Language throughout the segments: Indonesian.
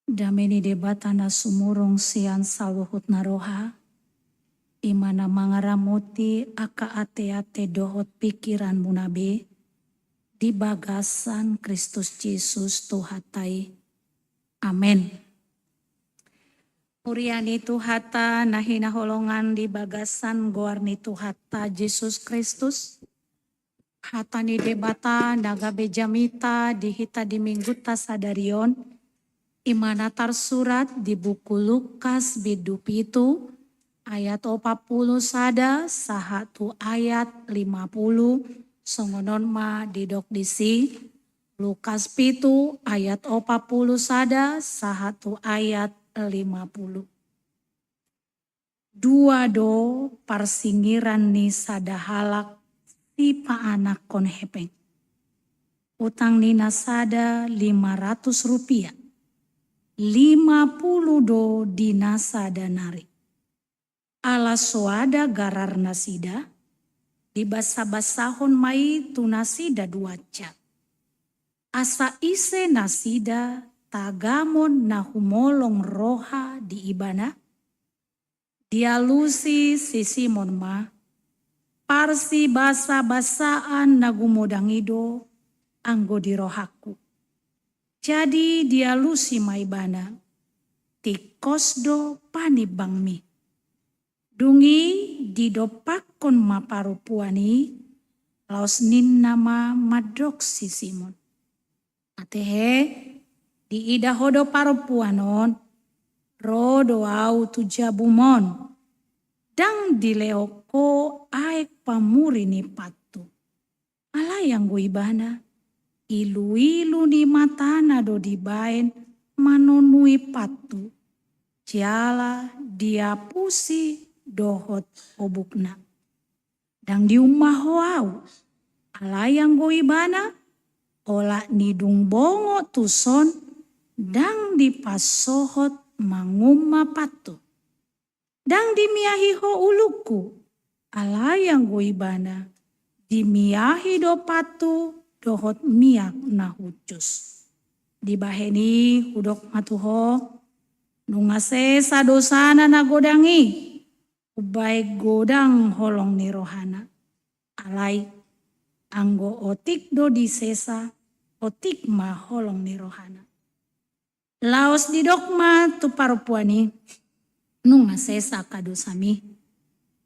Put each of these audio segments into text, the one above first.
Dameni debatana sumurung sian saluhut naroha. Imana mangaramuti aka ate-ate dohot pikiran munabe. Di bagasan Kristus Yesus Tuhatai. Amin. Muriani Tuhata nahina holongan di bagasan goarni Tuhata Yesus Kristus. Hatani debata naga bejamita dihita di mingguta sadarion. Imana tarsurat di buku Lukas bidup itu ayat 40 sada sahatu ayat 50 songonon ma didok disi Lukas pitu ayat 40 sada sahatu ayat 50. Dua do parsingiran ni sada halak tipa anak kon hepeng. Utang nina sada 500 rupiah. 50 do dinasa danari. Ala soada garar nasida, di basa-basahon mai tu nasida duaca. Asa ise nasida tagamon nahumolong roha di ibana. Dialusi si Simon ma, parsi basa-basaan nagumodangido anggo di rohaku. Jadi dia lusi maibana, tikosdo panibangmi. Dungi didopakon maparupuani, laos nin nama madok si Simon. Atehe, di ida hodo parupuanon, rodo au tujabumon, dang dileoko aek pamuri ni patu. Ala yang guibana. Ilu-ilu di matana do dibaen manonui patu. Jala dia pusi dohot obukna. Dang di umah wau. Alayang goibana ola nidung bongo tuson dang di pasohot mangumma patu. Dang dimiahi ho uluku. Alayang goibana dimiahi do patu dohot miak na hucus. Dibaheni hudok matuho. Nungase sadosana na godangi. Ubaik godang holong ni rohana. Alai anggo otik do disesa. Otik ma holong ni rohana. Laos didokma tu parupuani. Nungase sakadosami.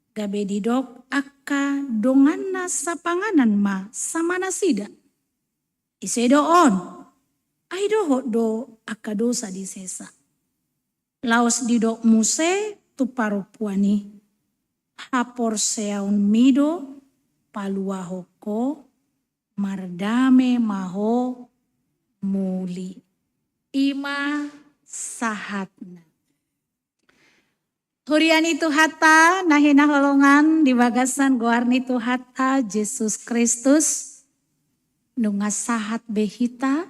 Gabe didok aka donganna sapanganan ma sama nasida. Isedoon, ay dohot do akadosa di sesa. Laos didok muse tu parupuani. Hapor seaun mido paluahoko mardame maho muli. Ima sahatna. Huriani Tuhata nahina holongan di bagasan goarni Tuhata Yesus Kristus. Nunga sahat behita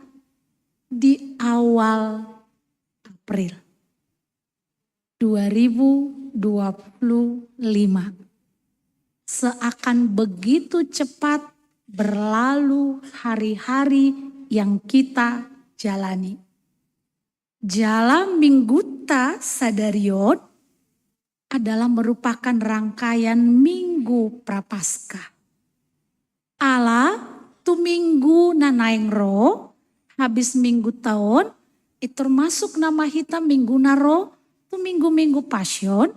di awal April 2025. Seakan begitu cepat berlalu hari-hari yang kita jalani. Jalan mingguta sadarion adalah merupakan rangkaian minggu prapaskah. Allah tu minggu nanaing roh, habis minggu tahun, itu termasuk nama hita minggu naro, tu minggu-minggu pasyon,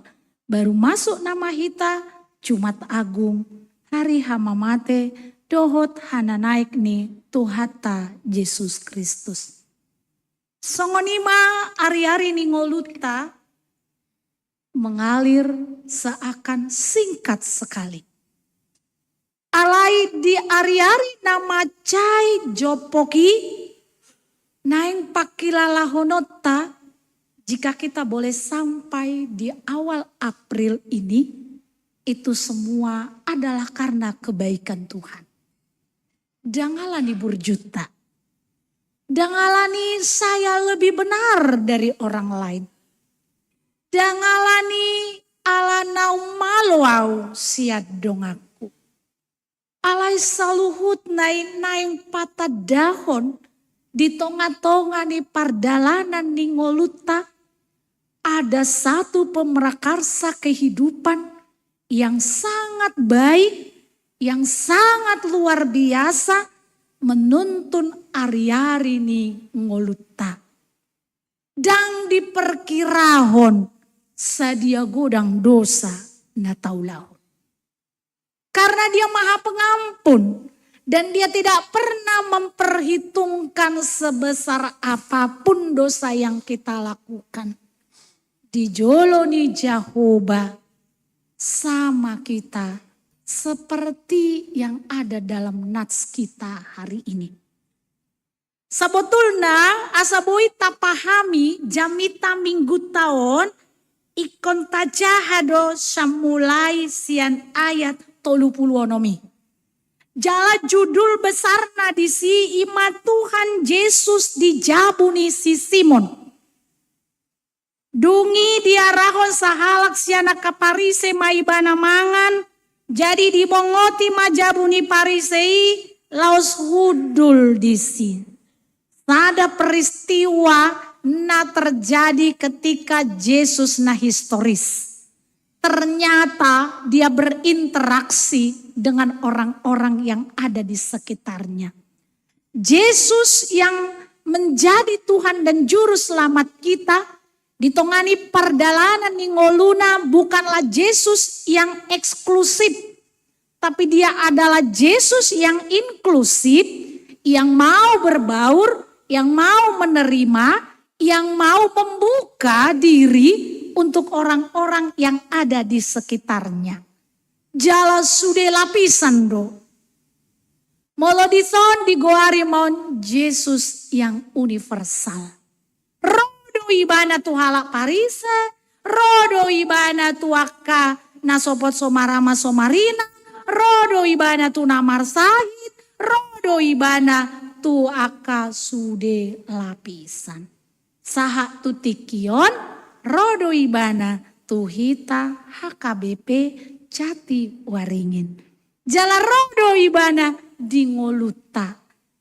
baru masuk nama hita Jumat Agung, hari hamamate, dohot hana naik ni Tuhata Yesus Kristus. Songonima ari-ari ni ngoluta, mengalir seakan singkat sekali. Alai di ari-ari nama cai jopoki naing pakilalahonota jika kita boleh sampai di awal April ini itu semua adalah karena kebaikan Tuhan. Dangalani burjuta. Dangalani saya lebih benar dari orang lain. Dangalani ala naum maluau siad dongak. Alai saluhut naing patah dahon Di tonga-tonga ni pardalanan ni ngoluta ada satu pemrakarsa kehidupan yang sangat baik, yang sangat luar biasa menuntun ari-ari ni ngoluta. Dan diperkirahon sadia godang dosa na taulahon. Karena dia maha pengampun. Dan dia tidak pernah memperhitungkan sebesar apapun dosa yang kita lakukan. Di joloni Jehovah sama kita seperti yang ada dalam nats kita hari ini. Sebetulnya asaboi tapahami jamita minggu tahun ikon tajahado samulai sian ayat 30 onomi. Jala judul besarna di si ima Tuhan Yesus dijabuni si Simon. Dungi diarahon sahalak siana kaparise maibana mangan. Jadi dibongoti majabuni parisei laos hudul di si. Ada peristiwa na terjadi ketika Yesus na historis. Ternyata dia berinteraksi dengan orang-orang yang ada di sekitarnya. Yesus yang menjadi Tuhan dan Juru Selamat kita, ditongani pardalanan ni ngoluna bukanlah Yesus yang eksklusif. Tapi dia adalah Yesus yang inklusif, yang mau berbaur, yang mau menerima, yang mau membuka diri untuk orang-orang yang ada di sekitarnya. Jala sude lapisan do. Molodison digoari mon Yesus yang universal. Rodo ibana tu halak parisa. Rodo ibana tu akka nasopot somarama somarina. Rodo ibana tu namar sahid. Rodo ibana tu akka sude lapisan. Saha tu tikion. Rodo ibana tuhita HKBP Jati Waringin. Jala rodo ibana di ngoluta.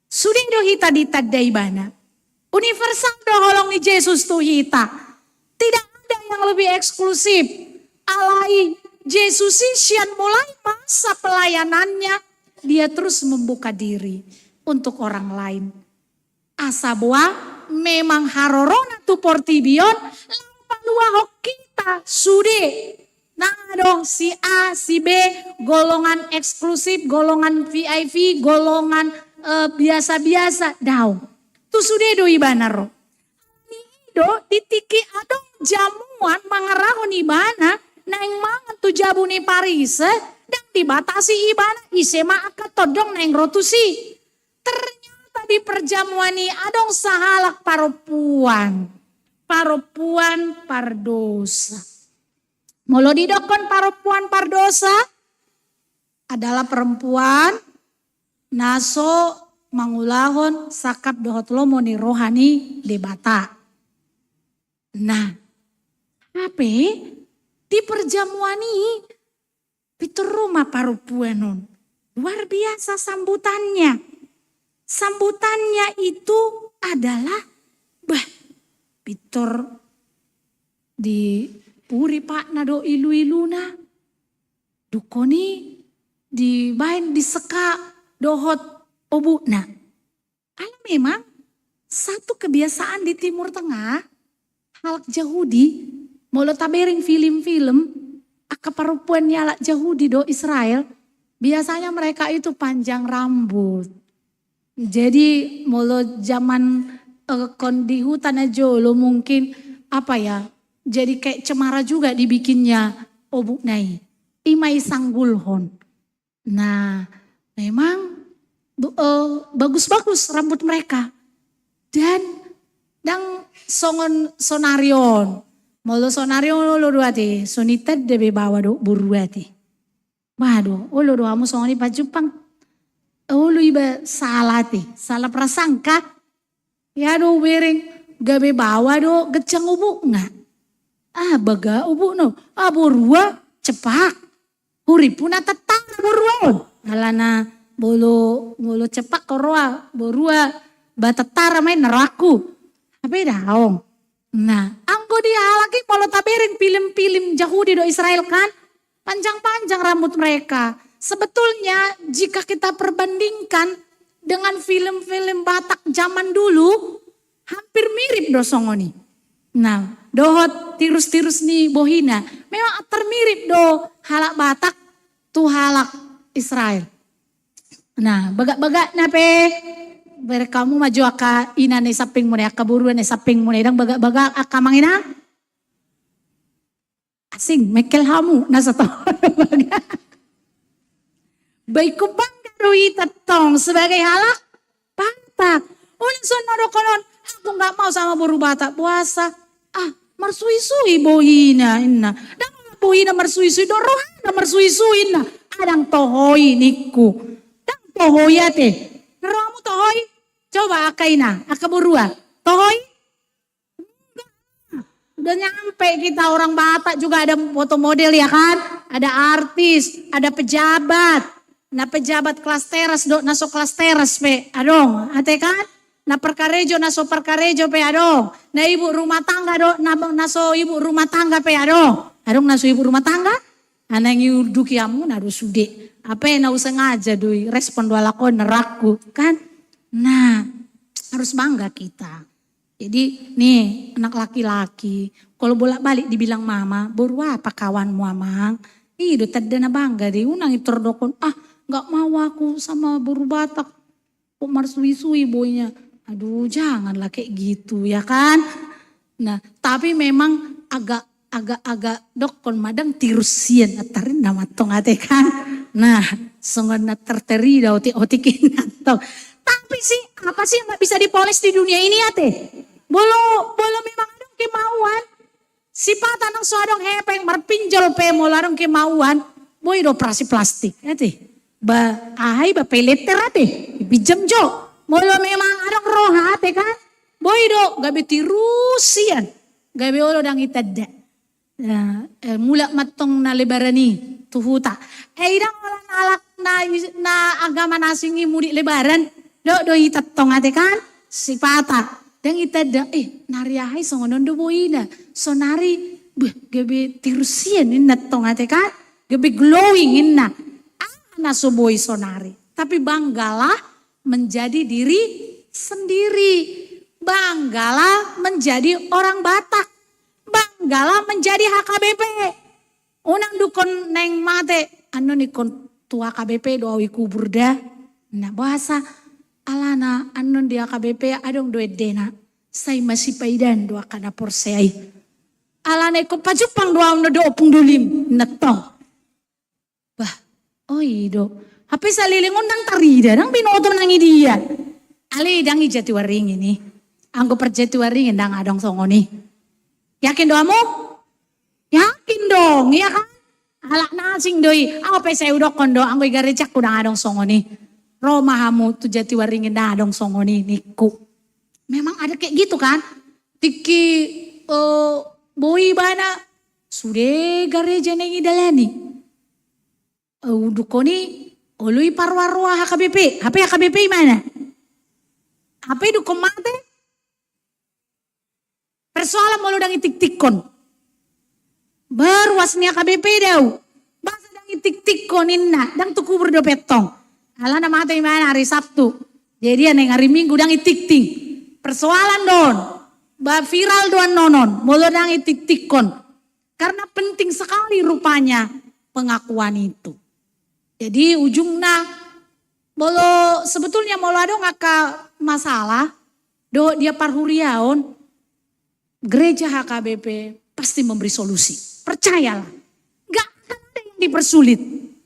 Suding dohita ditadda ibana. Universal doholong ni Yesus tuhita. Tidak ada yang lebih eksklusif. Alai Yesus sian mulai masa pelayanannya. Dia terus membuka diri untuk orang lain. Asabwa memang harorona tu portibion. Luah kita sude. Nah dong si A, si B, golongan eksklusif, golongan VIP, golongan biasa-biasa. Daung. Tu sude do ibana ro. Do ditiki adong jamuan mangarahon ibana. Naing mangan tu jabuni parise. Dan dibatasi ibana. Isema akatodong naing rotusi. Ternyata di perjamuan ini adong sahalak paropuan. Paropuan pardosa. Molo didokon paropuan pardosa adalah perempuan naso mangulahon sakap dohot lomoni rohani debata. Nah, apa di perjamuan ini pitur rumah paropuan non. Luar biasa sambutannya. Sambutannya itu adalah pitor di puri pak nado ilu-iluna. Dukoni di bain di seka dohot obuna. Alam memang satu kebiasaan di Timur Tengah. Halak Yahudi. Molo tabering film-film. Akaparupuan nyalak Yahudi do Israel. Biasanya mereka itu panjang rambut. Jadi molo zaman di hutan aja lo mungkin apa ya, jadi kayak cemara juga dibikinnya obuk nai imai sanggulhon. Nah memang bagus-bagus rambut mereka dan songon sonarion molo sonarion lo duati sonited debe bawa do buruati. Waduh, lo do kamu songoni pajupang, lo iba salah salah prasangka. Ya do wering gabe bawa do gecang ubuk nga. Baga ubuk no. Burua cepak. Huripuna tetang burua. Alana bolo cepak koroa. Burua batatara main neraku. Apa daong. Nah, anggo dia lagi kalau tabering film-film Yahudi do Israel kan. Panjang-panjang rambut mereka. Sebetulnya jika kita perbandingkan dengan film-film Batak zaman dulu, hampir mirip do songoni. Nah, dohot tirus-tirus ni bohina, memang termirip do halak Batak tu halak Israel. Nah, bagak-bagak nape, kamu maju aka ina ne saping mo ne, aka buruan ne saping mo ne, dang bagak-bagak aka mangina. Asing, mekel hamu, nasa to. Baik ko bangga doi tatong sebagai halak Batak. Ulang sonoro konon, aku nggak mau sama buru Batak puasa. Marsui-sui bohina inna. Dan bohina marsui-sui do rohana marsui-sui inna. Adang tohoi niku. Dan tohoi ate. Neramu tohoi. Coba akaina, aka burua. Tohoi. Udah nyampe kita orang Batak juga ada foto model ya kan. Ada artis, ada pejabat. Nah pejabat kelas teras do naso kelas teras pe. Adong, ate kan? Nah perkarejo naso perkarejo pe adong. Nah ibu rumah tangga do naso ibu rumah tangga pe adong. Adong naso ibu rumah tangga. Anang yuduki amu nado sude. Apa yang usah ngaja doi respon dua lakon neraku kan. Nah harus bangga kita. Jadi nih anak laki-laki kalau bolak-balik dibilang mama, baru apa kawanmu amang? Ih do tadi na bangga deh unang itu dokon nggak mau aku sama buru Batak. Kok marsui-sui boynya. Aduh janganlah kayak gitu ya kan. Nah tapi memang agak dokon madang tirusian atarin nama tong ate kan. Nah songona terteri da otikin atau. Tapi sih apa sih yang gak bisa dipoles di dunia ini ate. Bolo memang ada kemauan. Sipatan ang suadong hepeng marpinjol pe mo larong kemauan. Boy do operasi plastik ate. Ba peleter ate. Bijam jo. Molo memang ada roha ate kan. Boy do gabi tirusian. Gabi olo dang itada. Mulak matong na lebarani tuhuta. Idang orang alak na agama nasingi mudik lebaran. Do itatong ate kan. Sipata. Dan itada nariahay songonon do boina. So nari gabi tirusian inna tong ate kan. Gabi glowing inna. Naso boy sonari. Tapi banggalah menjadi diri sendiri. Banggalah menjadi orang Batak. Banggalah menjadi HKBP. Unang dukon neng mate. Ano ni kon tua HKBP doawi kubur dah. Nah bahasa alana anon di HKBP adong doe dena. Saya masih paidan doa kana porsei. Alana ko pajupang doa no do opung dulim. Netong. Do. Hape sa lilingon nang tarida, nang binoto nang dia. Ali dangi Jatiwaring ini. Anggo per Jatiwaring ndang adong songoni. Yakin doamu? Yakin dong, iya kan? Alak nasing doi. Apa saya udah kondo anggo garecak udang adong songoni. Roma hamu tu Jatiwaring ndang adong songoni niku. Memang ada kayak gitu kan? Tiki boi bana sude gareja nengi dalani. Dukoniului parwarwa HKBP. HKBP mana? HP dukon mate. Persoalan mau dang itik-tikon. Berwas ni HKBP daw. Basa dang itik-tikon inna. Dang tuku berdopetong. Ala na mate mana hari Sabtu. Jadi yang hari Minggu dang itik-tik. Persoalan don. Viral doan nonon. Mau dang itik-tikon. Karena penting sekali rupanya pengakuan itu. Jadi ujungnya sebetulnya molo ada ngaka masalah do dia parhuriaon gereja HKBP pasti memberi solusi. Percayalah. Gak akan ada yang dipersulit.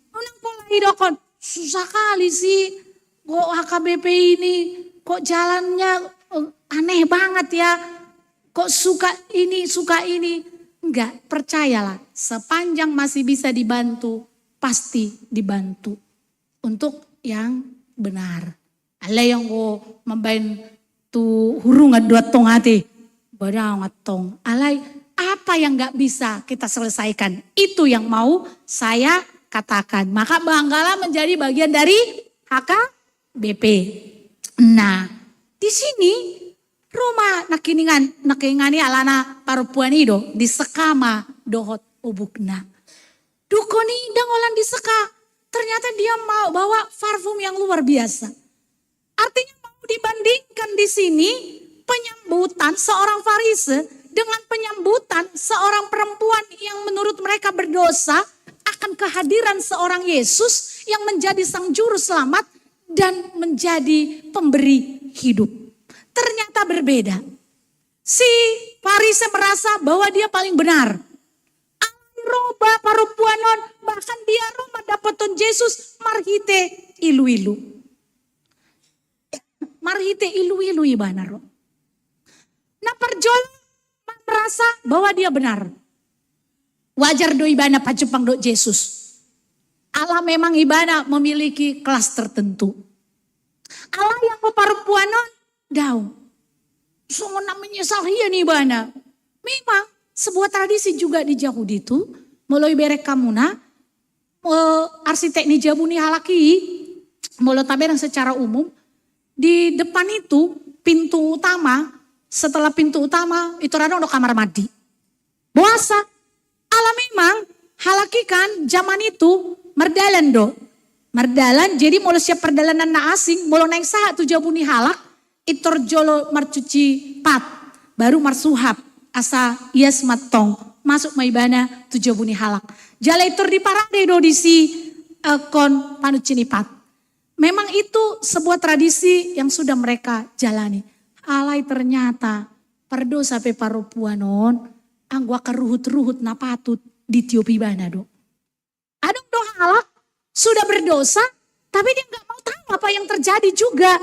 Unang pola hidokon susah kali sih kok HKBP ini kok jalannya aneh banget ya. Kok suka ini. Enggak, percayalah sepanjang masih bisa dibantu pasti dibantu untuk yang benar. Ala yang ko membain tu hurungan dua tong hati. Badang atong. Alay apa yang gak bisa kita selesaikan. Itu yang mau saya katakan. Maka banggalah menjadi bagian dari HKBP. Nah Di sini Roma nakingani alana parupuan ido di sekama dohot ubukna. Dukoni indang olan di seka. Ternyata dia mau bawa parfum yang luar biasa. Artinya mau dibandingkan di sini penyambutan seorang Farisi dengan penyambutan seorang perempuan yang menurut mereka berdosa akan kehadiran seorang Yesus yang menjadi sang juru selamat dan menjadi pemberi hidup. Ternyata berbeda. Si Farisi merasa bahwa dia paling benar. Roba parupuanon, bahkan dia Roma dapaton Yesus marhite ilu-ilu. Marhite ilu-ilu ibana ro. Nah perjol merasa bahwa dia benar. Wajar do ibana pacupang do Yesus. Allah memang ibana memiliki kelas tertentu. Allah yang parupuanon daun. Songo namanya salhian ibana. Memang sebuah tradisi juga di Yahudi itu, mulai berek kamuna, arsitek ni jabuni halaki, mulai taberang secara umum, di depan itu pintu utama, setelah pintu utama itu ada kamar mandi. Puasa, ala memang halaki kan zaman itu merdalan do. Merdalan jadi mulai siap perdalanan na asing, mulai naik saat tu jabuni halak, itor jolo marcuci pat, baru marsuhap. Asa ias matong masuk maibana tujuh buni halak. Jala itu di parade do di si kon panucinipat. Memang itu sebuah tradisi yang sudah mereka jalani. Alai ternyata perdo sampai parupuanon anggua keruhut-ruhut na patut di tiopi bana do. Adong do halak sudah berdosa tapi dia nggak mau tahu apa yang terjadi juga.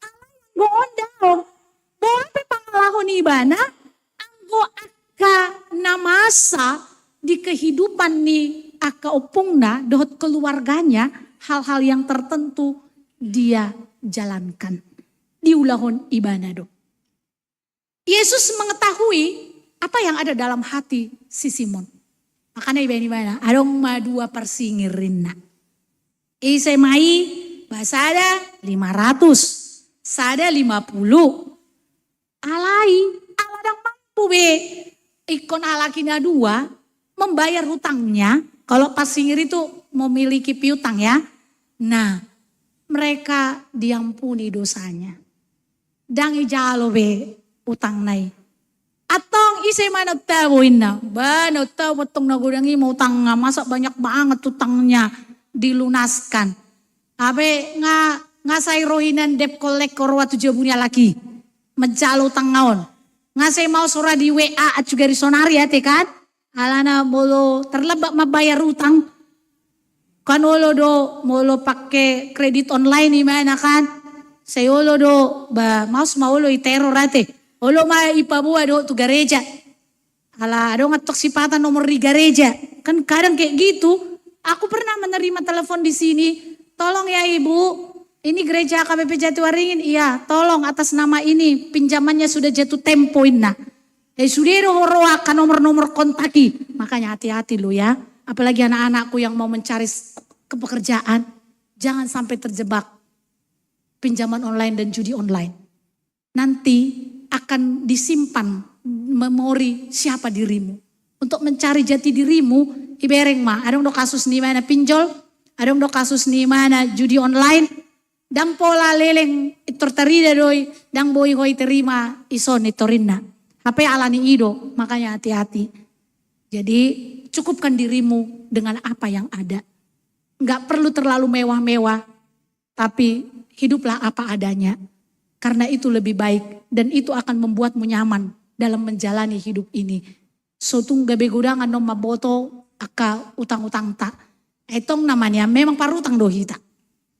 Alai gondang. Mau apa pangalahon ibana? Aka namasa di kehidupan ni aka opungna dohot keluarganya hal-hal yang tertentu dia jalankan di ulahon ibanado. Yesus mengetahui apa yang ada dalam hati si Simon. Makanya ibana adong madua persingirinna. Isai mai basada 500, sada 50. Alai aladang pube ikon alakina dua membayar hutangnya. Kalau pas singir itu memiliki piutang ya. Nah mereka diampuni dosanya. Dang ijalo be utang nai. Atong isay mana tawoin na. Ba no tawo tong nagudangi mau utang nga. Masa banyak banget utangnya dilunaskan. Abe nga sayrohinan dep kolek korwa tujuh bunya lagi. Menjalo utang ngaon. Ngasih mau surah di WA at juga di sonari ya kan. Alana molo terlebak mabayar utang. Kan olo do molo pakai kredit online di mana kan. Saya olo do ba maus olo iteror ate. Olo ma ipabuah do tu gereja. Ala do ngatok sipatan nomor di gereja. Kan kadang kayak gitu. Aku pernah menerima telepon di sini. Tolong ya ibu. Ini gereja KBP Jatiwaringin, iya tolong atas nama ini pinjamannya sudah jatuh tempoin nah. Sudah horoakan nomor-nomor kontaki. Makanya hati-hati lo ya. Apalagi anak-anakku yang mau mencari pekerjaan. Jangan sampai terjebak pinjaman online dan judi online. Nanti akan disimpan memori siapa dirimu. Untuk mencari jati dirimu, ibereng mah. Ada kasus nih mana pinjol, ada kasus nih mana judi online. Dang pola leleng itortarida doi, dang boy hoi terima ison itorinna. Apa alani ido, makanya hati-hati. Jadi cukupkan dirimu dengan apa yang ada. Enggak perlu terlalu mewah-mewah, tapi hiduplah apa adanya. Karena itu lebih baik dan itu akan membuatmu nyaman dalam menjalani hidup ini. Sotung gabe gudangan no maboto aka utang-utang tak. Etong namanya memang parutang dohita.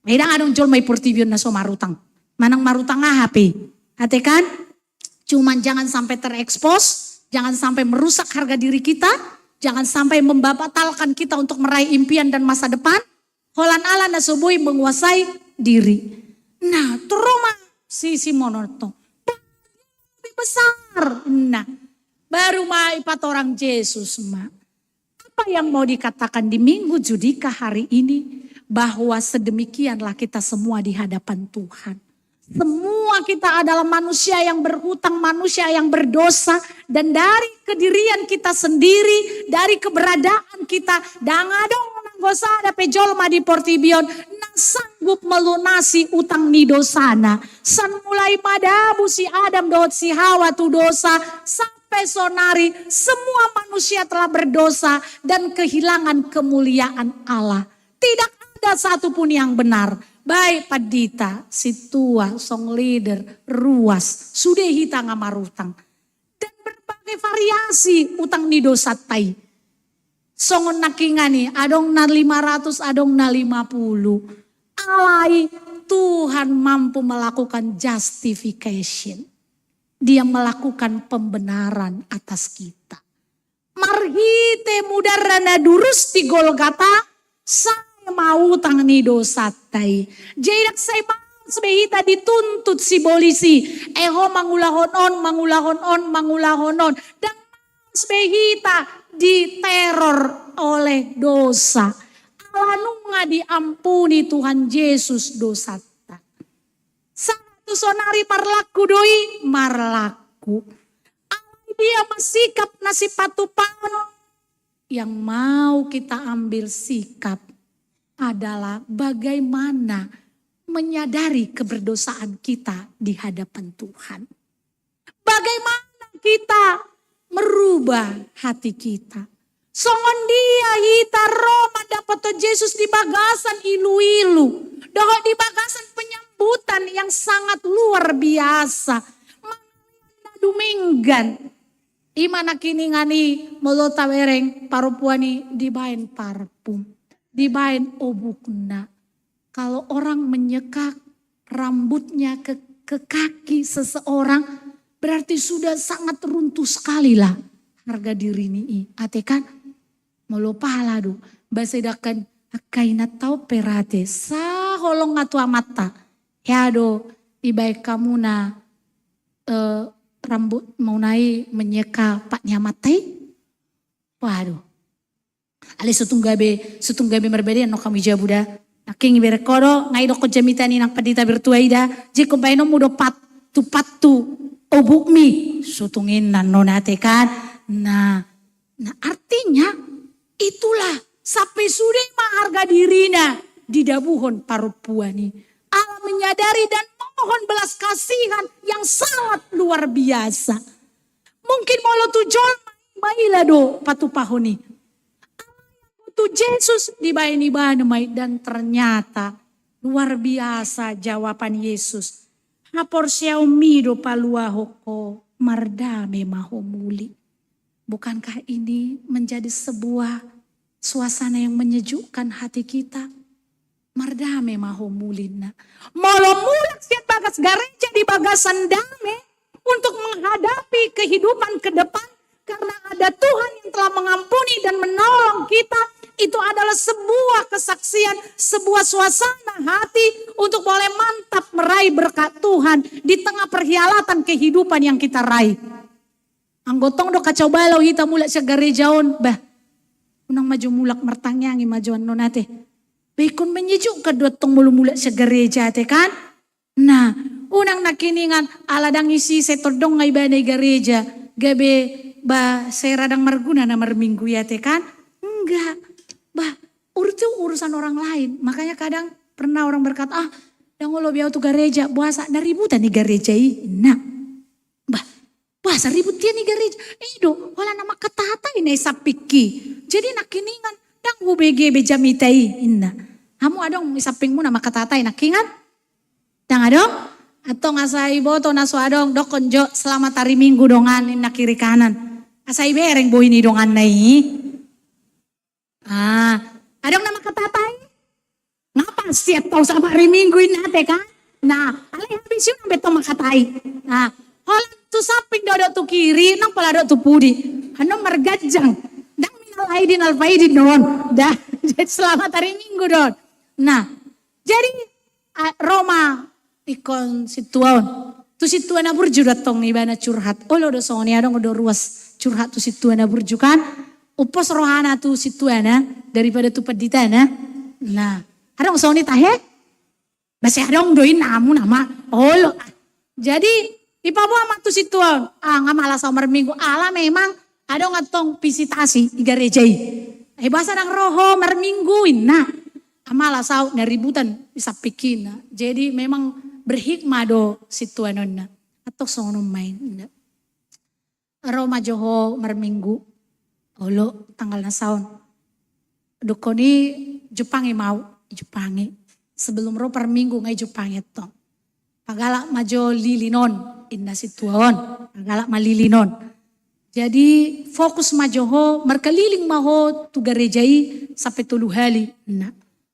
Medang adong jol may portibion na so marutang. Manang marutang nga hape. Ate kan? Cuman jangan sampai terekspos. Jangan sampai merusak harga diri kita. Jangan sampai membatalkan kita untuk meraih impian dan masa depan. Holan ala na subuhi menguasai diri. Nah, trauma si Simonoto. Lebih besar. Nah, baru maipat orang Yesus ma. Apa yang mau dikatakan di minggu Judika hari ini? Bahwa sedemikianlah kita semua di hadapan Tuhan. Semua kita adalah manusia yang berhutang, manusia yang berdosa. Dan dari kedirian kita sendiri, dari keberadaan kita, dangadong nanggosa ada pejolma di portibion, nang sanggup melunasi utang ni dosana. San mulai madabu si Adam dohot si Hawa tu dosa, sampai sonari semua manusia telah berdosa dan kehilangan kemuliaan Allah. Tidak ada satupun yang benar. Baik padita, situa, song leader, ruas, sudah hita ngamarutang. Dan berbagai variasi utang ni dosa tai. Songon nakingani, adong na 500, adong na 50. Alai, Tuhan mampu melakukan justification. Dia melakukan pembenaran atas kita. Marhite mudarana durus di Golgata, saya mau utang ni dosa tai. Jadi saya mau sebehita dituntut si polisi. Eho mangulahonon. Dan sebehita diteror oleh dosa. Alanunga diampuni Tuhan Yesus dosa ta. Satu sonari marlaku doi marlaku. Dia bersikap nasi patupan. Yang mau kita ambil sikap adalah bagaimana menyadari keberdosaan kita di hadapan Tuhan. Bagaimana kita merubah hati kita. Songon dia hita Roma dapat Yesus di bagasan ilu-ilu. Doh di bagasan penyambutan yang sangat luar biasa. Duminggan. Imana kini ngani melota wereng parupuani dibain parfum. Dibain obukna. Kalau orang menyekak rambutnya ke kaki seseorang, berarti sudah sangat runtuh sekali lah harga diri ini. Ate kan melopala do. Basedakan kaina tau perate. Sa holong atu amata. Ya do ibaik kamu na rambut mau naik menyeka pak nyamatai. Waduh. Ali sutunggabe merbeda no kami jabuda. Naking berekodo ngai doko jamitani nang padita bertuaida. Jiko baino mudo patu obukmi. Sutungin nan nonate kan. Nah artinya itulah sampai sudah harga dirina didabuhon parupuani. Allah menyadari dan mohon belas kasihan yang sangat luar biasa. Mungkin mau tujuan maila do patu pahoni. Tu Yesus dibayani banamai dan ternyata luar biasa jawaban Yesus. Hapor siaumido palua hoko mardame mahomuli. Bukankah ini menjadi sebuah suasana yang menyejukkan hati kita? Mardame mahomulina. Molo mulak siat bagas gereja di bagasan dame untuk menghadapi kehidupan ke depan. Karena ada Tuhan yang telah mengampuni dan menolong kita. Itu adalah sebuah kesaksian, sebuah suasana hati untuk boleh mantap meraih berkat Tuhan di tengah perhialatan kehidupan yang kita raih. Anggotong do kacau balau kita mulak sa gerejaon. Bah, unang maju mulak mertangyangi majuan nonate. Bekon menyejuk kedua tong mulu mulak sa gereja te kan. Nah, unang nakiningan aladang isi setodong ngay ba na gereja. Gabe ba saya radang marguna na marminggu ya te kan. Enggak. Bah, urusan orang lain. Makanya kadang pernah orang berkata, dangolo biau tu gereja, buasa ada ributan di gereja ini. Nah, bah, buasa ribut dia di gereja. Do, wala nama katata ini sapiki. Jadi nakiningan, dang UBG bejamitai. Inna, kamu adong isapingmu nama katata nakingan? Dang adong? Atau ngasai boto naso adong, dokonjo selamat hari minggu dongan na kiri kanan. Asai bereng boy ini dongan nai. Adong nama katatai. Ngapa siat tau sama hari minggu ini nate kan? Nah, alay habis yun ang beto makatai. Nah, holang tu saping dodok tu kiri, nang pala dodok tu pudi. Ano margajang. Dang minal aidin alfaidin doon. Dah, jadi selamat hari minggu doon. Nah, jadi Roma ikon situan. Tu situan na burju datong ibana curhat. Olo do songoni adong do ruas curhat tu situan na burju kan? Upos rohana tu situana daripada tu peditana. Nah, ada soni tahe? Basi adong doin namu nama. Olo. Jadi di Papua matu situan. Nga malah somar minggu. Ala memang ada ngatong visitasi di gereja. Bahasa nang roho mermingguin. Nah. Amala sau naributan bisa pikin. Jadi memang berhikmah do situan nona. Atau sono main. Roma Joho merminggu. Olo tanggal nasaon. Dukoni Jepangi mau. Jepangi. Sebelum ro per minggu ngai Jepangi tong. Pagala majo lilinon. Inna situon. Pagala malilinon. Jadi fokus majoho. Merkeliling maho tu garejai. Sampai 3 hari. Nah.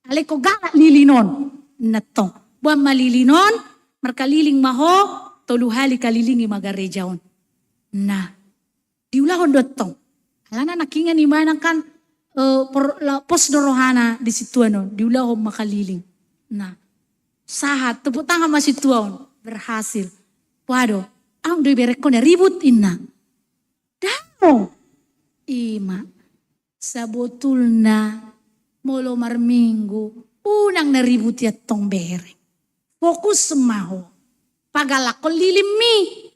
Aleko galak lilinon. Nah tong. Buat malilinon. Merkeliling maho. 3 hari kalilingi magarejaon. Nah. Diulahon dotong. Alana nakingan imana kan pos dorohana di situan diulahon makaliling. Nah, sahat tepuk tangan masih tuan berhasil. Waduh, ang doi berekon ribut inna. Dao, ima sabotulna molo marminggu unang naribut ya tong bereng. Fokus semaho. Pagalakon lilimi.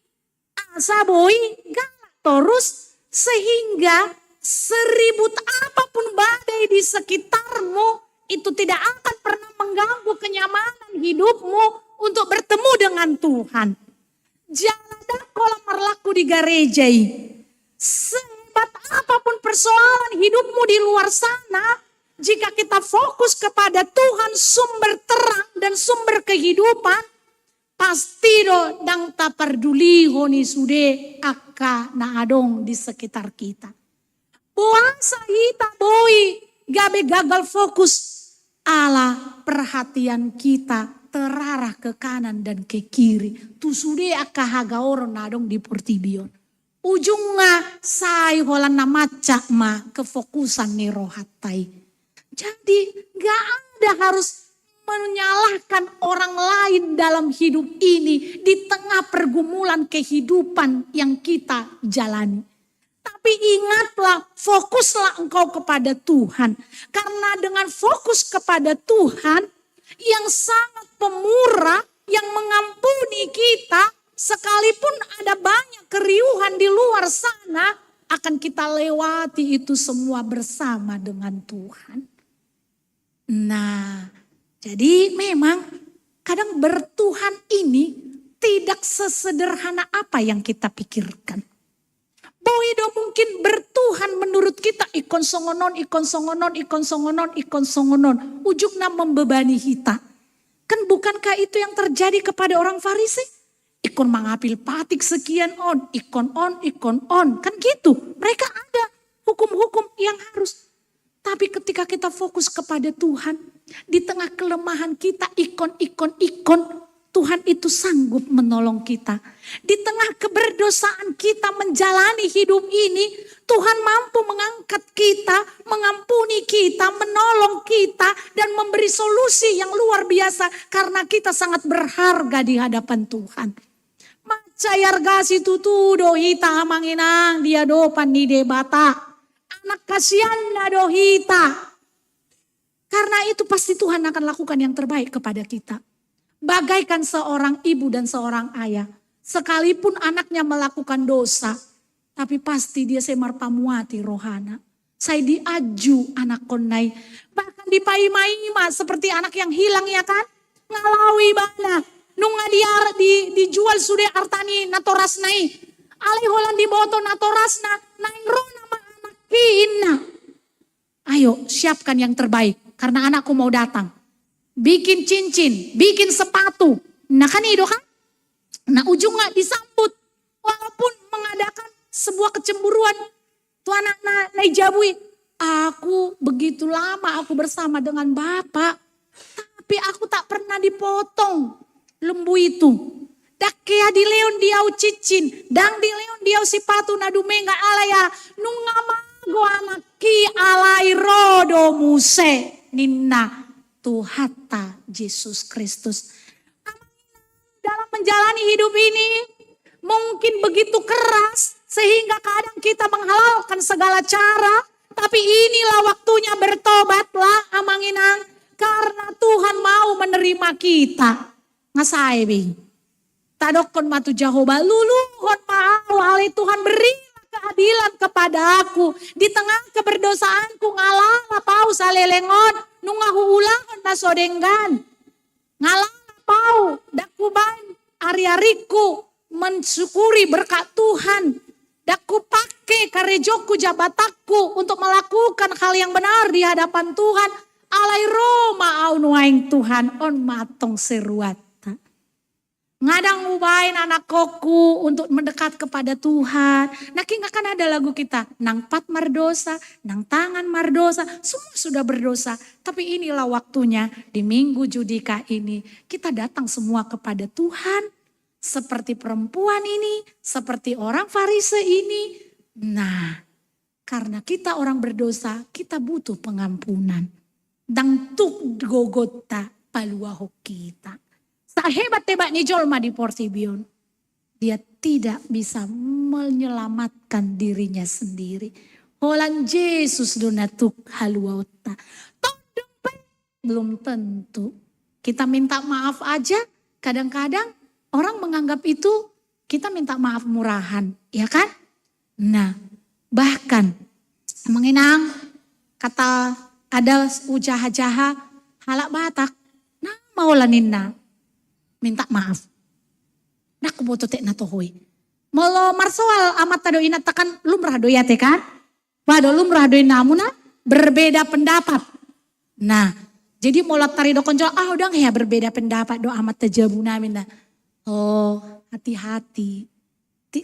Saboy galak terus sehingga seribut apapun badai di sekitarmu itu tidak akan pernah mengganggu kenyamanan hidupmu untuk bertemu dengan Tuhan. Jangan kalau merlaku di garejai. Sehebat apapun persoalan hidupmu di luar sana, jika kita fokus kepada Tuhan sumber terang dan sumber kehidupan, pasti do dang tak peduli honi sude akka na adong di sekitar kita. Puasa hita boy gabe gagal fokus ala perhatian kita terarah ke kanan dan ke kiri. Tu sude akka haga orang nadong di portibion. Ujungnya say holan na maca ma kefokusan ni rohatai. Jadi gak ada harus menyalahkan orang lain dalam hidup ini di tengah pergumulan kehidupan yang kita jalani. Tapi ingatlah, fokuslah engkau kepada Tuhan. Karena dengan fokus kepada Tuhan yang sangat pemurah, yang mengampuni kita, sekalipun ada banyak keriuhan di luar sana, akan kita lewati itu semua bersama dengan Tuhan. Nah, jadi memang kadang bertuhan ini tidak sesederhana apa yang kita pikirkan. Boido mungkin bertuhan menurut kita ikon songonon. Ujungnya membebani kita. Kan bukankah itu yang terjadi kepada orang Farisi? Ikon mengapil patik sekian ikon on. Kan gitu. Mereka ada hukum-hukum yang harus. Tapi ketika kita fokus kepada Tuhan, di tengah kelemahan kita ikon, Tuhan itu sanggup menolong kita. Di tengah keberdosaan kita menjalani hidup ini, Tuhan mampu mengangkat kita, mengampuni kita, menolong kita, dan memberi solusi yang luar biasa karena kita sangat berharga di hadapan Tuhan. Macayar gasi tutu dohita amanginang dia dopan di debata. Anak kasihan na dohita. Karena itu pasti Tuhan akan lakukan yang terbaik kepada kita. Bagaikan seorang ibu dan seorang ayah. Sekalipun anaknya melakukan dosa. Tapi pasti dia semar pamuati rohana. Saya diaju anak konai. Bahkan dipaima-ima seperti anak yang hilang ya kan. Ngalawi bana. Nunga dia dijual sudah artani natorasnai. Alai holan di boto natorasna. Naing rona ma anak kiinna. Ayo siapkan yang terbaik. Karena anakku mau datang. Bikin cincin, bikin sepatu. Nah kan itu kan. Nah ujungnya disambut. Walaupun mengadakan sebuah kecemburuan. Tuh anak naijabui. Aku begitu lama aku bersama dengan Bapak. Tapi aku tak pernah dipotong lembu itu. Dakea di leon diau cicin. Dang di leon diau sepatu nadumenga alaya. Nungamago anaki alai rodo muse. Ninna. Tuhata Yesus Kristus. Dalam menjalani hidup ini mungkin begitu keras sehingga kadang kita menghalalkan segala cara. Tapi inilah waktunya bertobatlah amanginang. karena Tuhan mau menerima kita. Ngasai bing. Tadokon matu Jehovah luluhon mau oleh Tuhan berilah keadilan kepada aku. Di tengah keberdosaanku ngalala pau salelengon. Nungahu ulangan masodenggan. Ngalala pau dakuban ari-ariku mensyukuri berkat Tuhan. Daku pakai karejoku jabatakku untuk melakukan hal yang benar di hadapan Tuhan. Alai Roma au nuaing Tuhan on matong seruata. Ngadang ubain anak koku untuk mendekat kepada Tuhan. Naking akan ada lagu kita. Nang pat mardosa, nang tangan mardosa. Semua sudah berdosa. Tapi inilah waktunya di Minggu Judika ini. Kita datang semua kepada Tuhan. Seperti perempuan ini, seperti orang Farisi ini. Nah, karena kita orang berdosa, kita butuh pengampunan. Dang tuk gogota paluaho kita. Sehebat-hebat nih jolma di Porsibion. Dia tidak bisa menyelamatkan dirinya sendiri. Holan Yesus donatuk haluauta. Belum tentu. Kita minta maaf aja, kadang-kadang orang menganggap itu kita minta maaf murahan, ya kan? Nah, bahkan menginang kata ada ujaha-jaha halak Batak, nah mau laninna minta maaf. Nah kuboto tek natohoi. Molo marsoal amat tado inatakan lumrah doya te kan? Wado lumrah doy namuna berbeda pendapat. Nah, jadi molat tari do konjol udang ya berbeda pendapat do amat tejabu namin nah. Oh, hati-hati.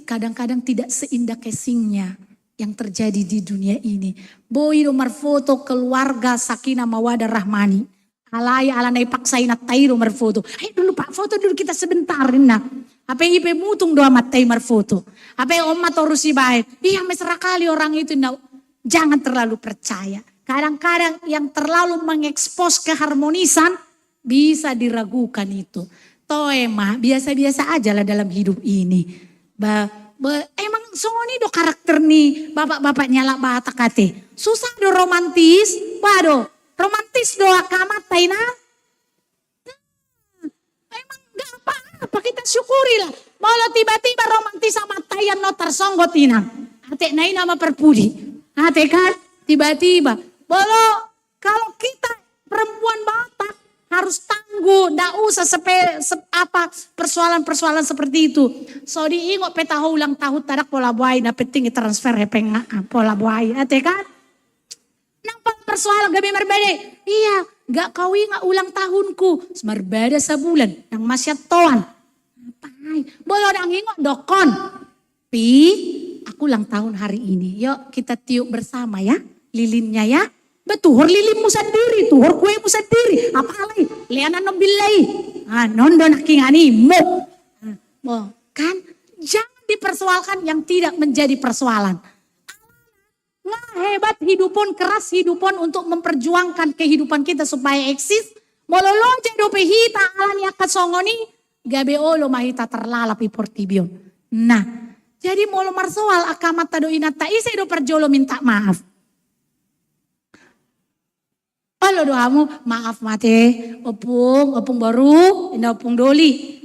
Kadang-kadang tidak seindah casingnya yang terjadi di dunia ini. Boy nomor foto keluarga Sakinah Mawadah Rahmani. Alaya alanai paksain atai nomor foto. Ayo dulu pak foto dulu kita sebentar. Nah. Apa IP mutung doa matai nomor foto. Apa oma torusi baik. Iya mesra kali orang itu. Nah, jangan terlalu percaya. Kadang-kadang yang terlalu mengekspos keharmonisan bisa diragukan itu. Emang biasa-biasa aja lah dalam hidup ini. Emang songoni do karakter nih bapak-bapak nyala Batak kate. Susah do romantis. Waduh romantis do akamat taina. Emang gak apa-apa kita syukuri lah. Malah tiba-tiba romantis sama tayan no tersonggot inang. Ate nai nama perpudi. Ate kan tiba-tiba. Bolo kalau kita perempuan Batak harus tangguh, ndak usah persoalan-persoalan seperti itu. So diingot petaho ulang tahun tadak pola buai, na penting transfer hepeng pola buai, ate kan? Nampak persoalan gabi merbede. Iya, gak kau ingat ulang tahunku, merbeda sebulan, yang masih toan. Apai, boleh orang ingat dokon. Aku ulang tahun hari ini, yuk kita tiup bersama ya, lilinnya ya. Betuhur lilimmu sendiri, tuhur kuemu sendiri. Apa alai? Lianan nobilai. Nondo nakingani mo. Kan jangan dipersoalkan yang tidak menjadi persoalan. Nah hebat hidupun, keras hidupun untuk memperjuangkan kehidupan kita supaya eksis. Mololo jado pehita alani akasongoni. Gabe olo mahita terlalap iportibion. Nah jadi molo marsoal akamat tado inata ise do perjolo minta maaf. Halo doamu, maaf mate, opung baru, ini opung doli.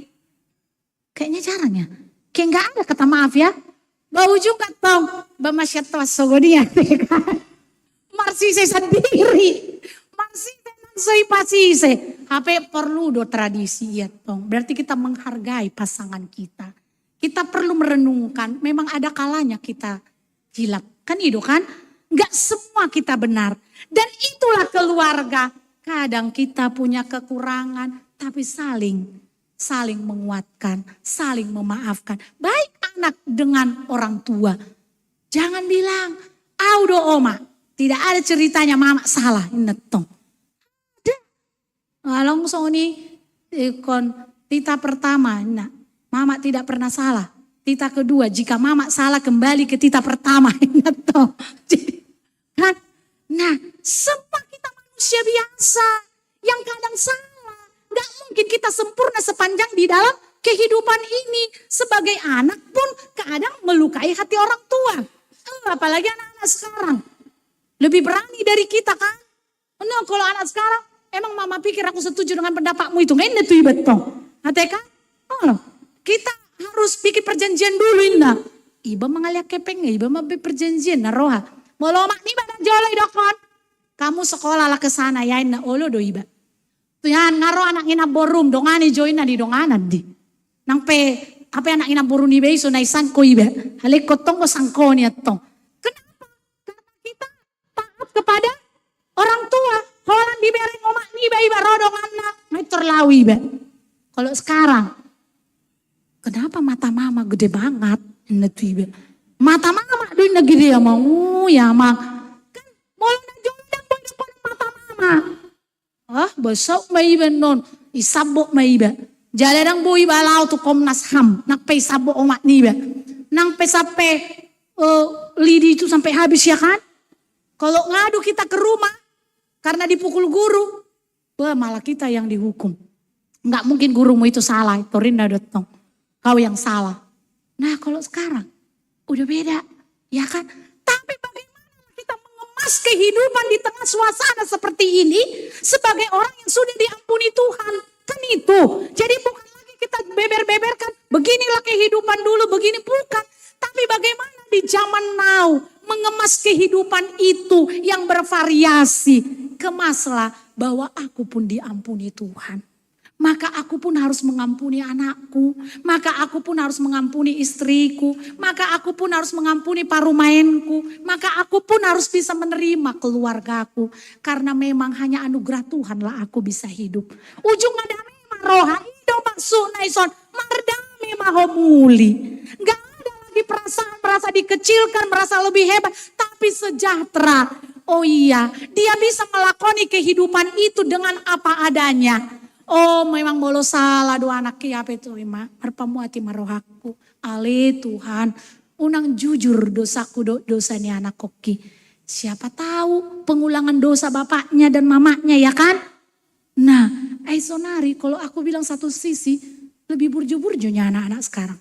Kayaknya caranya, kayak gak ada kata maaf ya. Bau juga tong, bamasyat tos sogodia. Marsise sendiri, marsise nansoi pasise. HP perlu do tradisi ya tong, berarti kita menghargai pasangan kita. Kita perlu merenungkan, memang ada kalanya kita hilap. Kan itu kan? Gak semua kita benar. Dan itulah keluarga. Kadang kita punya kekurangan. Tapi saling menguatkan. Saling memaafkan. Baik anak dengan orang tua. Jangan bilang. Audo oma. Tidak ada ceritanya mama salah. Inetong. Ada. Langsung nih. Tita pertama. Nah, mama tidak pernah salah. Tita kedua. Jika mama salah kembali ke tita pertama. Inetong. Kan? Nah, semua kita manusia biasa yang kadang salah. Gak mungkin kita sempurna sepanjang di dalam kehidupan ini. Sebagai anak pun kadang melukai hati orang tua. Apalagi anak-anak sekarang. Lebih berani dari kita kan. Nah, kalau anak sekarang emang mama pikir aku setuju dengan pendapatmu itu? Nggak tuh betul. Kan? Oh, kita harus bikin perjanjian dulu indah. Iba mengalia kepeng, iba mabe perjanjian naroha. Molo mak ni badan jolai dokon. Kamu sekolah lah ke sana ya inna olo do iba. Tuh ya ngaro anak ina borum dongani join na di donganan di. Nang pe apa anak ina borum iba iso na isangko iba. Halik kotong ko sangko ni atong. Kenapa? Karena kita taat kepada orang tua. Kalau dibereng omak ni iba rodong anak. Nah terlawi iba. Kalau sekarang. Kenapa mata mama gede banget? Inna tuh iba. Mata mama doin na gede ya mau ya mak. Kan molo na join dan boy depan mata mama. Besok may iba non. Isabok may iba. Jalarang boy balau tu Komnas HAM. Nak pe isabok omak ni iba. Nang pe sampai lidi itu sampai habis ya kan. Kalau ngadu kita ke rumah. Karena dipukul guru. Malah kita yang dihukum. Enggak mungkin gurumu itu salah. Torinda dotong. Kau yang salah. Nah kalau sekarang. Udah beda. Ya kan. Tapi bagaimana kita mengemas kehidupan di tengah suasana seperti ini. Sebagai orang yang sudah diampuni Tuhan. Kan itu. Jadi bukan lagi kita beber-beberkan. Beginilah kehidupan dulu. Begini bukan. Tapi bagaimana di zaman now. Mengemas kehidupan itu yang bervariasi. Kemaslah bahwa aku pun diampuni Tuhan. Maka aku pun harus mengampuni anakku. Maka aku pun harus mengampuni istriku. Maka aku pun harus mengampuni parumaenku. Maka aku pun harus bisa menerima keluargaku. Karena memang hanya anugerah Tuhanlah aku bisa hidup. Ujung adame maroha ido maksud naison mardame mahomuli. Gak ada lagi perasaan merasa dikecilkan, merasa lebih hebat. Tapi sejahtera. Oh iya, dia bisa melakoni kehidupan itu dengan apa adanya. Oh memang bolo salah doa anak apa itu ima. Arpamu hati marohaku. Ale Tuhan. Unang jujur dosaku dosanya anak koki. Siapa tahu pengulangan dosa bapaknya dan mamanya ya kan. Nah Aisonari kalau aku bilang satu sisi. Lebih burjo-burjonya anak-anak sekarang.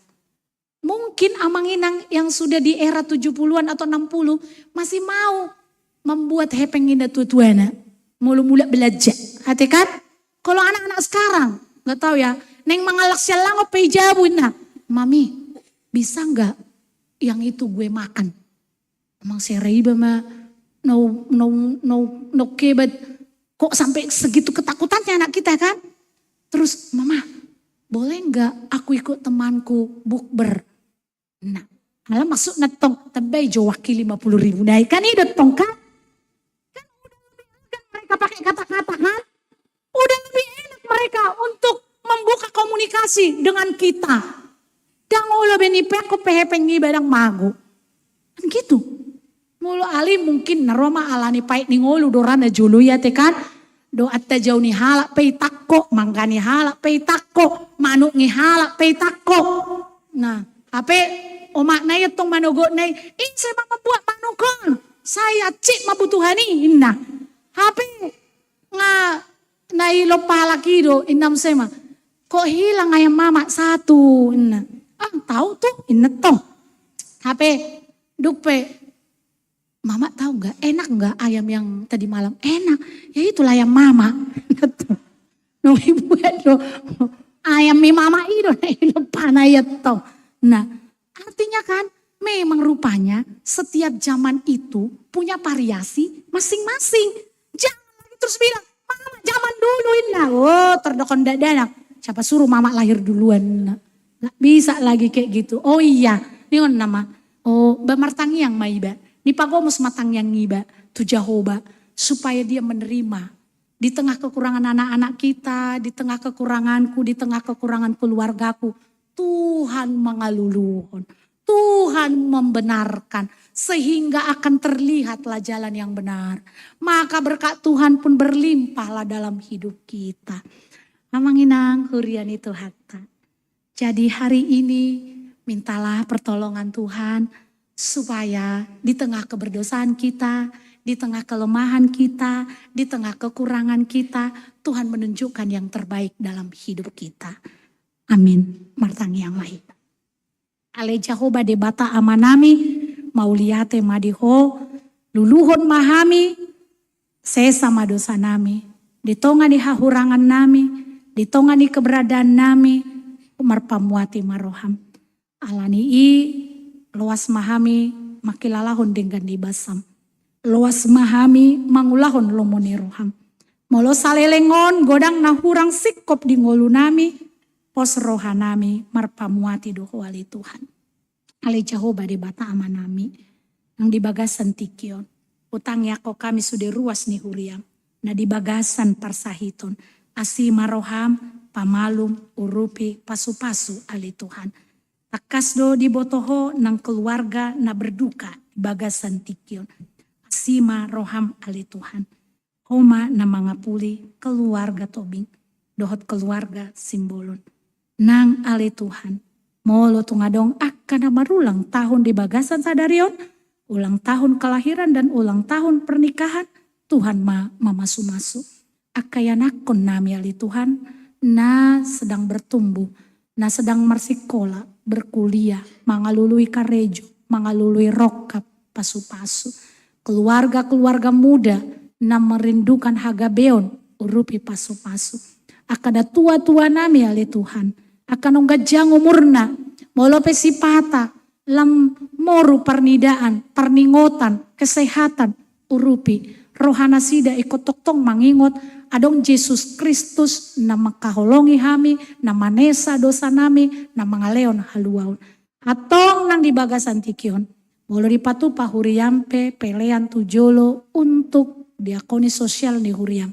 Mungkin Amang Inang yang sudah di era 70-an atau 60. Masih mau membuat hepeng indah tua-tuana. Mulu-mula belajar. Hati kan. Kalau anak-anak sekarang, nggak tahu ya, neng mangalak sialang apa ijabun nah, mami bisa nggak yang itu gue makan? Emang seriba mah, no kebat, kok sampai segitu ketakutannya anak kita kan? Terus mama, boleh nggak aku ikut temanku bukber? Nah, malah masuk natong, tapi jo wakil 50.000 naik kan ini datong kan? Kan udah lebih enak mereka pakai kata-kata kan? Udah lebih enak mereka untuk membuka komunikasi dengan kita. Dan ulah benipe aku pehepengi badang magu. Kan gitu. Mulu ali mungkin naroma alani pait ni ngolu dorana julu ya tekan. Do atta jauh ni halak pei takko. Mangga ni halak pei takko. Manuk ni halak pei takko. Nah ape omak na itong manugot na saya membuat manukon. Saya cik mabutuhani inna. Hape nga nailo pala kido inam sema. Kok hilang ayam mama satu inna. Tahu tuh inna tong. Hape dukpe. Mama tahu nggak enak nggak ayam yang tadi malam? Enak. Ya itulah ayam mama. No ibu do ayam mi mama itu nailo panayat tong. Nah artinya kan memang rupanya setiap zaman itu punya variasi masing-masing. Jangan lagi terus bilang mama zaman dulu indah. Oh terdokon dadanak. Siapa suruh mama lahir duluan. Gak bisa lagi kayak gitu. Oh iya. Ini kan nama. Oh bamartang yang maiba. Ni pagomus matang yang ngiba. Tu Jehovah. Supaya dia menerima. Di tengah kekurangan anak-anak kita. Di tengah kekuranganku. Di tengah kekurangan keluargaku. Tuhan mengaluluhon. Tuhan membenarkan. Sehingga akan terlihatlah jalan yang benar. Maka berkat Tuhan pun berlimpahlah dalam hidup kita. Amang Inang hurian itu hatta. Jadi hari ini mintalah pertolongan Tuhan. Supaya di tengah keberdosaan kita. Di tengah kelemahan kita. Di tengah kekurangan kita. Tuhan menunjukkan yang terbaik dalam hidup kita. Amin. Martang yang lain. Ale Jehovah debata amanami. Mauliate madiho, luluhon mahami, sesama dosa nami, ditonga di hahurangan nami, ditonga di keberadaan nami, marpamuati maroham. Alani i luas mahami makilalahon dengan dibasam. Luas mahami mangulahon lomoni roham. Molo salelengon godang nahurang sikop di ngolu nami, pos rohanami marpamuati doho ali Tuhan. Ali Jehovah di bata amanami, yang di bagasan tikion. Utang yako kami sudah ruas ni huriam, na di bagasan parsahiton. Asi maroham, pamalum, urupi, pasu-pasu ali Tuhan. Takas do di botoho nang keluarga na berduka di bagasan tikion. Asima roham ali Tuhan. Homa na mga puli keluarga tobing. Dohot keluarga simbolon. Nang ali Tuhan. Molo tungadong akan na marulang tahun di bagasan sadarion. Ulang tahun kelahiran dan ulang tahun pernikahan. Tuhan mamasu-masu. Akayanakon nami ali Tuhan. Na sedang bertumbuh. Na sedang marsikola. Berkuliah. Mangalului karejo. Mangalului rokap. Pasu-pasu. Keluarga-keluarga muda na merindukan hagabeon urupi pasu-pasu. Akada tua-tua nami ali Tuhan. Akan onggajang umurna. Molope sipata. Lam moru pernidaan. Perningotan. Kesehatan. Urupi. Rohana sida ikotoktong mangingot. Adong Yesus Kristus na makaholongi hami. Na manesa dosa nami. Na mangaleon haluaon. Atong nang dibagasan tikion. Molo dipatu pahuriampe pelean tujolo untuk diakoni sosial ni huriam.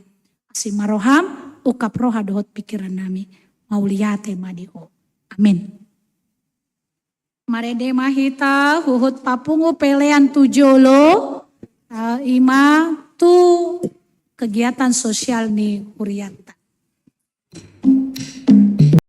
Asimaroham ukap roha dohot pikiran nami. Mauliate madiho. Amin. Marede mahita huhut papungu pelean tujolo. Ima tu kegiatan sosial ni hurianta.